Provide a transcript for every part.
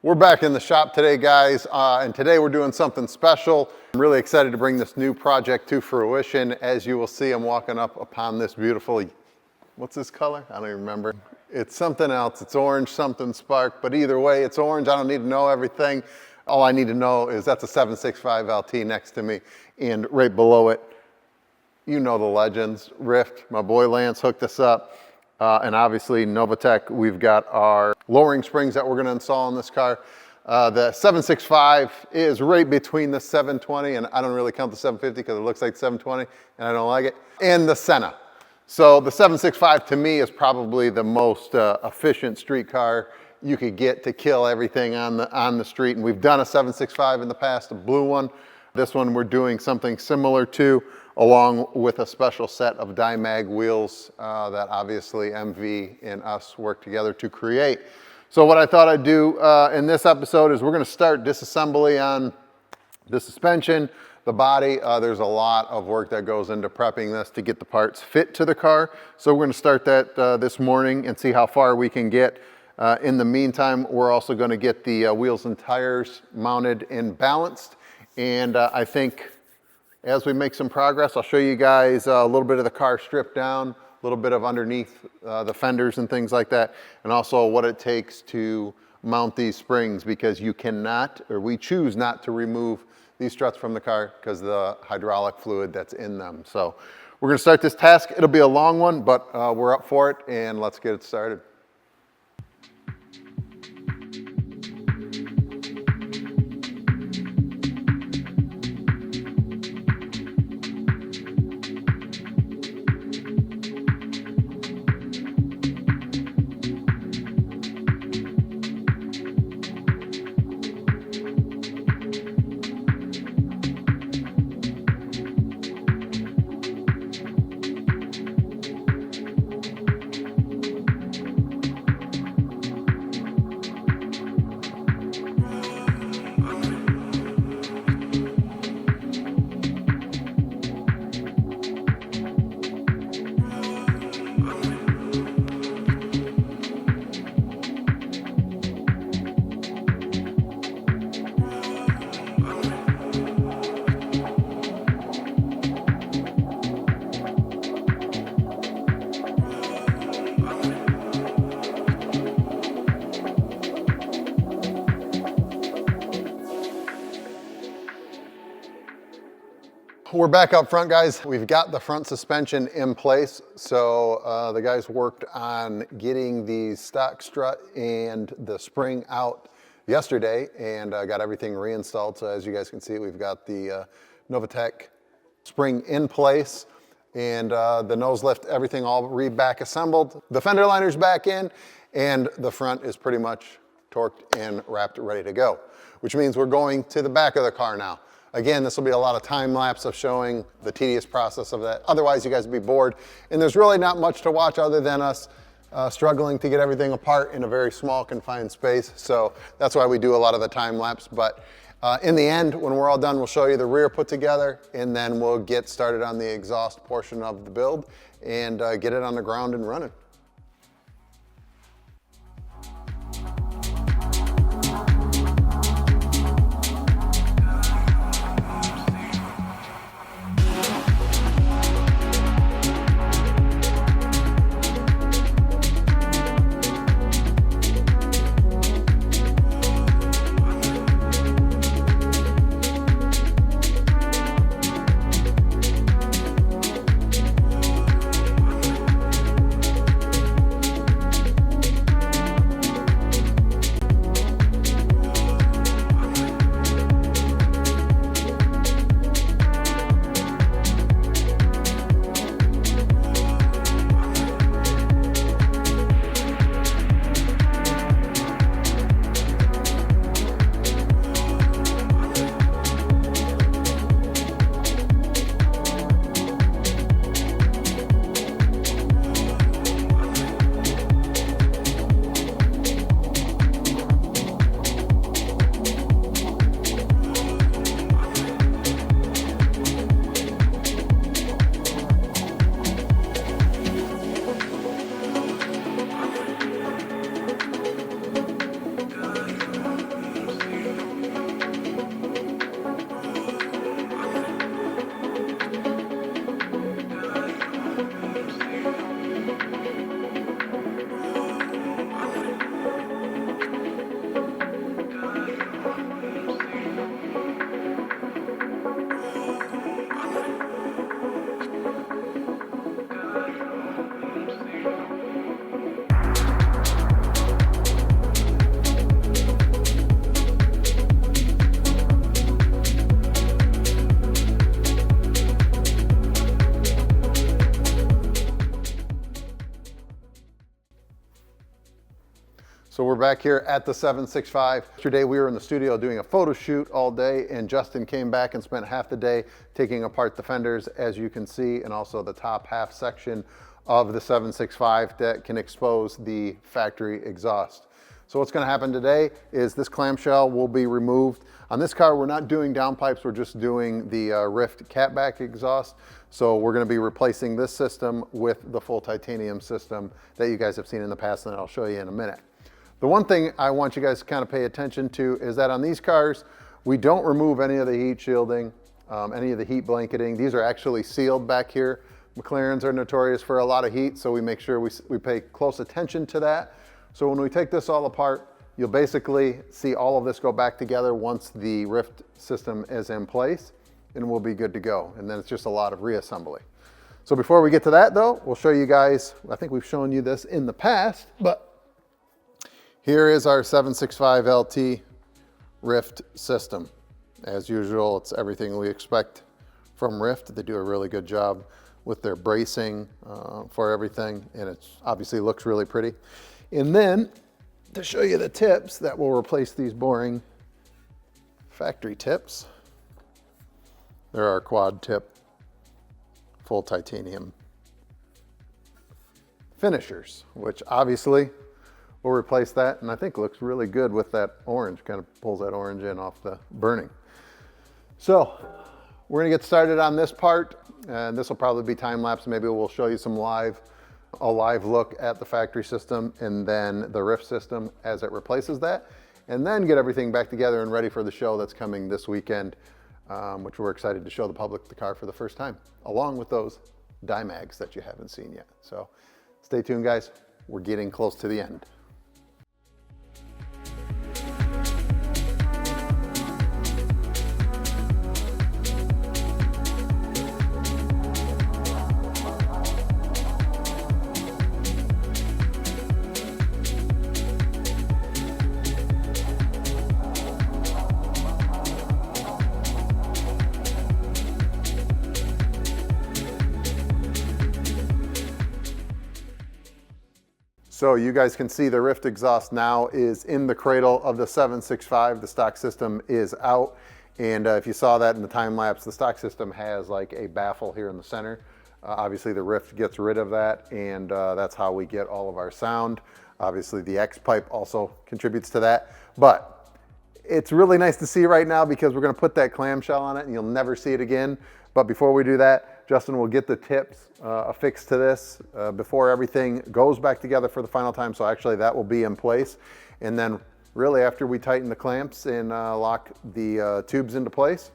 We're back in the shop today, guys, and today we're doing something special. I'm really excited to bring this new project to fruition. As you will see, I'm walking up upon this beautiful, what's this color? I don't even remember. It's something else. It's orange, something spark, but either way, it's orange. I don't need to know everything. All I need to know is that's a 765LT next to me, and right below it, you know the legends, RYFT. My boy Lance hooked us up. And obviously Novitec, we've got our lowering springs that we're gonna install in this car. The 765 is right between the 720, and I don't really count the 750 because it looks like 720 and I don't like it, and the Senna. So the 765 to me is probably the most efficient street car you could get to kill everything on the street. And we've done a 765 in the past, a blue one. This one we're doing something similar to, along with a special set of Dymag wheels that obviously MV and us work together to create. So what I thought I'd do in this episode is we're gonna start disassembly on the suspension, the body. There's a lot of work that goes into prepping this to get the parts fit to the car. So we're gonna start that this morning and see how far we can get. In the meantime, we're also gonna get the wheels and tires mounted and balanced. And I think as we make some progress, I'll show you guys a little bit of the car stripped down, a little bit of underneath the fenders and things like that, and also what it takes to mount these springs, because you cannot, or we choose not to remove these struts from the car because of the hydraulic fluid that's in them. So we're gonna start this task. It'll be a long one, but we're up for it, and let's get it started. We're back up front, guys. We've got the front suspension in place. So the guys worked on getting the stock strut and the spring out yesterday, and got everything reinstalled. So as you guys can see, we've got the Novitec spring in place, and the nose lift, everything all back assembled. The fender liner's back in, and the front is pretty much torqued and wrapped, ready to go, which means we're going to the back of the car now. Again, this will be a lot of time lapse of showing the tedious process of that. Otherwise, you guys would be bored. And there's really not much to watch other than us struggling to get everything apart in a very small, confined space. So that's why we do a lot of the time lapse. But in the end, when we're all done, we'll show you the rear put together, and then we'll get started on the exhaust portion of the build and get it on the ground and running. back here at the 765. Yesterday we were in the studio doing a photo shoot all day, and Justin came back and spent half the day taking apart the fenders, as you can see, and also the top half section of the 765 that can expose the factory exhaust. So what's going to happen today is this clamshell will be removed. On this car, we're not doing downpipes, we're just doing the RYFT catback exhaust. So we're going to be replacing this system with the full titanium system that you guys have seen in the past, and I'll show you in a minute. The one thing I want you guys to kind of pay attention to is that on these cars, we don't remove any of the heat shielding, any of the heat blanketing. These are actually sealed back here. McLarens are notorious for a lot of heat, so we make sure we pay close attention to that. So when we take this all apart, you'll basically see all of this go back together once the RYFT system is in place, and we'll be good to go. And then it's just a lot of reassembly. So before we get to that though, we'll show you guys, I think we've shown you this in the past, but here is our 765LT RYFT system. As usual, it's everything we expect from RYFT. They do a really good job with their bracing for everything, and it obviously looks really pretty. And then to show you the tips that will replace these boring factory tips, there are quad tip full titanium finishers, which obviously will replace that, and I think looks really good with that orange, kind of pulls that orange in off the burning. So we're gonna get started on this part, and this will probably be time lapse. Maybe we'll show you some a live look at the factory system and then the RYFT system as it replaces that, and then get everything back together and ready for the show that's coming this weekend, which we're excited to show the public the car for the first time, along with those Dymags that you haven't seen yet. So stay tuned, guys. We're getting close to the end. So you guys can see the RYFT exhaust now is in the cradle of the 765. The stock system is out. And if you saw that in the time lapse, the stock system has like a baffle here in the center. Obviously the RYFT gets rid of that, and that's how we get all of our sound. Obviously the X pipe also contributes to that. But it's really nice to see right now because we're gonna put that clamshell on it and you'll never see it again. But before we do that, Justin will get the tips affixed to this before everything goes back together for the final time. So actually that will be in place. And then really after we tighten the clamps and lock the tubes into place,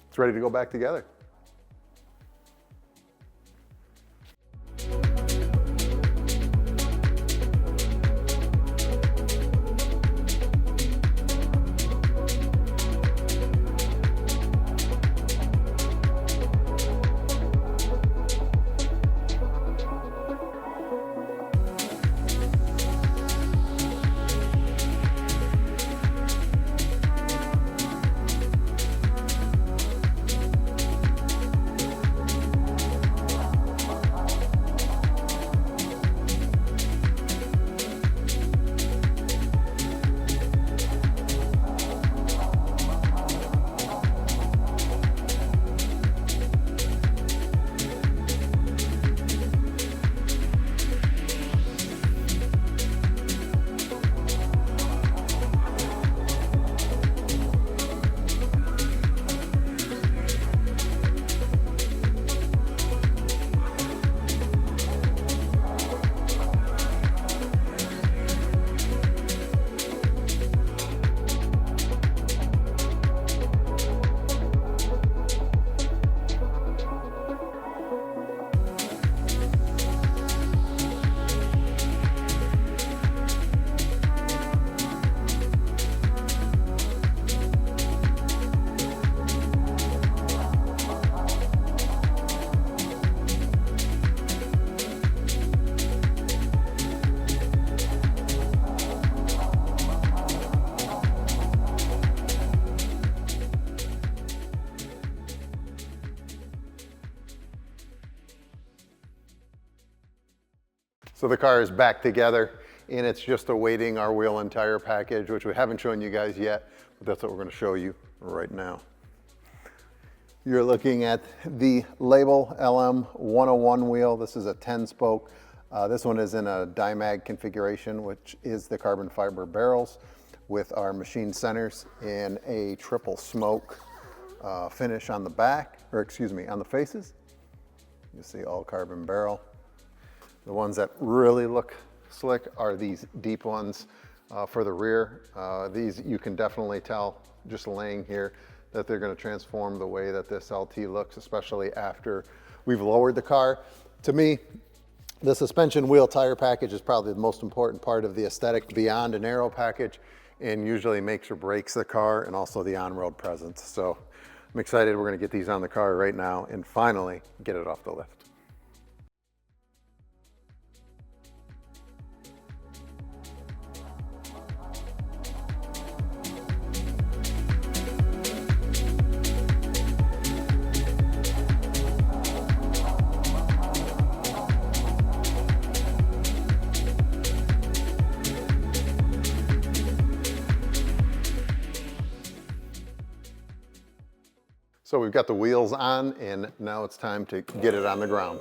it's ready to go back together. So the car is back together, and it's just awaiting our wheel and tire package, which we haven't shown you guys yet, but that's what we're going to show you right now. You're looking at the Label LM101 wheel. This is a 10-spoke. This one is in a Dymag configuration, which is the carbon fiber barrels with our machine centers and a triple smoke finish on the back, or excuse me, on the faces. You see all carbon barrel. The ones that really look slick are these deep ones for the rear. These you can definitely tell just laying here that they're going to transform the way that this LT looks, especially after we've lowered the car. To me, the suspension wheel tire package is probably the most important part of the aesthetic beyond an aero package, and usually makes or breaks the car and also the on-road presence. So I'm excited. We're going to get these on the car right now and finally get it off the lift. So we've got the wheels on, and now it's time to get it on the ground.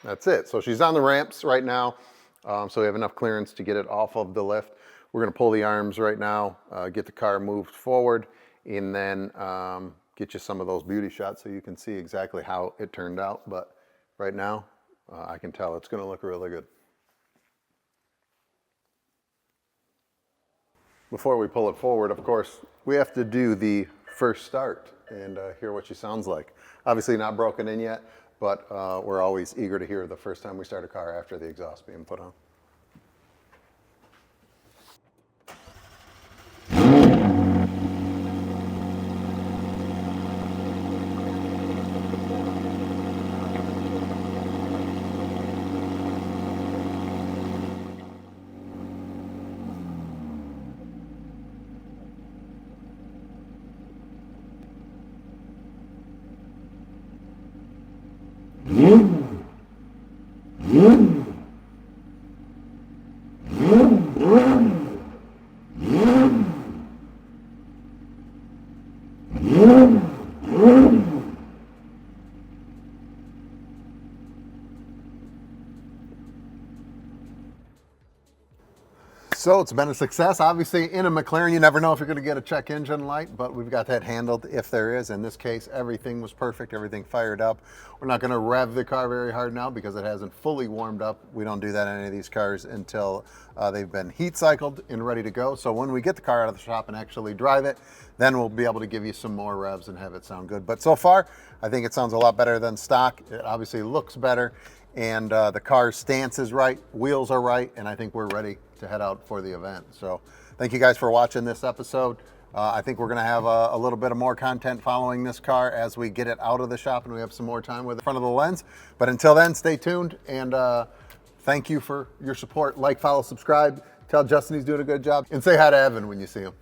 That's it. So she's on the ramps right now. So we have enough clearance to get it off of the lift. We're going to pull the arms right now, get the car moved forward, and then get you some of those beauty shots so you can see exactly how it turned out. But right now, I can tell it's going to look really good. Before we pull it forward, of course, we have to do the first start and hear what she sounds like. Obviously not broken in yet, but we're always eager to hear the first time we start a car after the exhaust being put on. So it's been a success. Obviously, in a McLaren, you never know if you're going to get a check engine light, but we've got that handled if there is. In this case, everything was perfect, everything fired up. We're not going to rev the car very hard now because it hasn't fully warmed up. We don't do that in any of these cars until they've been heat cycled and ready to go. So when we get the car out of the shop and actually drive it, then we'll be able to give you some more revs and have it sound good. But so far, I think it sounds a lot better than stock. It obviously looks better, and the car's stance is right, wheels are right, and I think we're ready to head out for the event. So thank you guys for watching this episode. I think we're going to have a little bit of more content following this car as we get it out of the shop and we have some more time with the front of the lens. But until then, stay tuned, and thank you for your support. Like, follow, subscribe. Tell Justin he's doing a good job, and say hi to Evan when you see him.